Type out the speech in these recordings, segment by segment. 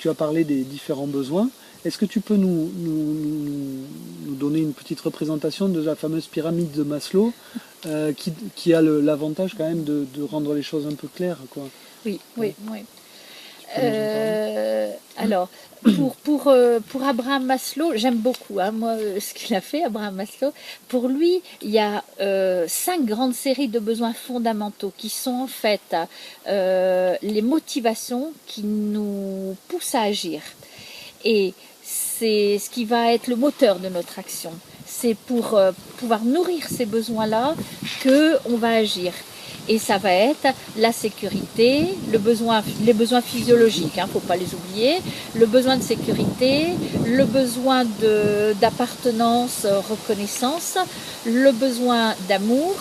tu as parlé des différents besoins. Est-ce que tu peux nous donner une petite représentation de la fameuse pyramide de Maslow qui a l'avantage quand même de rendre les choses un peu claires, quoi. Oui, oui, oui. Tu peux nous en parler? Alors, pour Abraham Maslow, j'aime beaucoup moi, ce qu'il a fait, Abraham Maslow. Pour lui, il y a 5 grandes séries de besoins fondamentaux qui sont en fait les motivations qui nous poussent à agir. Et c'est ce qui va être le moteur de notre action. C'est pour pouvoir nourrir ces besoins-là qu'on va agir. Et ça va être la sécurité, les besoins physiologiques, faut pas les oublier, le besoin de sécurité, le besoin d'appartenance, reconnaissance, le besoin d'amour,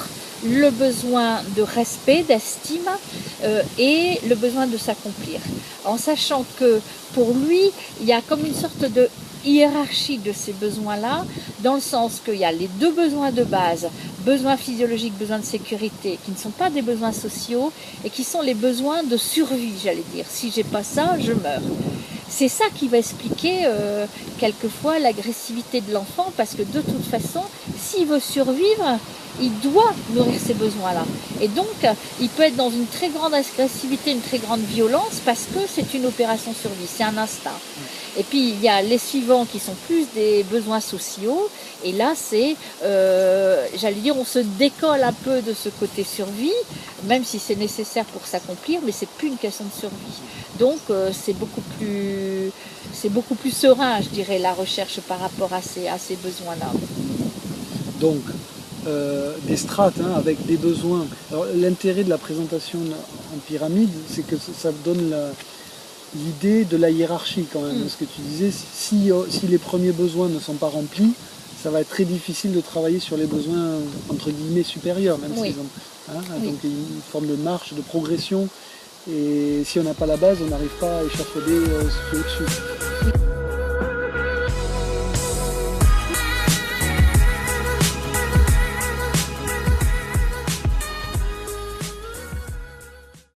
le besoin de respect, d'estime et le besoin de s'accomplir. En sachant que pour lui, il y a comme une sorte de hiérarchie de ces besoins-là, dans le sens qu'il y a les 2 besoins de base, besoins physiologiques, besoins de sécurité, qui ne sont pas des besoins sociaux et qui sont les besoins de survie, j'allais dire. Si j'ai pas ça, je meurs. C'est ça qui va expliquer quelquefois l'agressivité de l'enfant, parce que de toute façon, s'il veut survivre, il doit nourrir ces besoins-là. Et donc, il peut être dans une très grande agressivité, une très grande violence, parce que c'est une opération survie, c'est un instinct. Et puis, il y a les suivants qui sont plus des besoins sociaux. Et là, c'est, j'allais dire, on se décolle un peu de ce côté survie, même si c'est nécessaire pour s'accomplir, mais c'est plus une question de survie. Donc, c'est beaucoup plus serein, je dirais, la recherche par rapport à ces besoins-là. Donc, des strates avec des besoins. Alors, l'intérêt de la présentation en pyramide, c'est que ça donne l'idée de la hiérarchie quand même. Ce que tu disais, si les premiers besoins ne sont pas remplis, ça va être très difficile de travailler sur les besoins entre guillemets supérieurs, même s'ils ont, donc une forme de marche, de progression. Et si on n'a pas la base, on n'arrive pas à échafauder ce qui est au-dessus.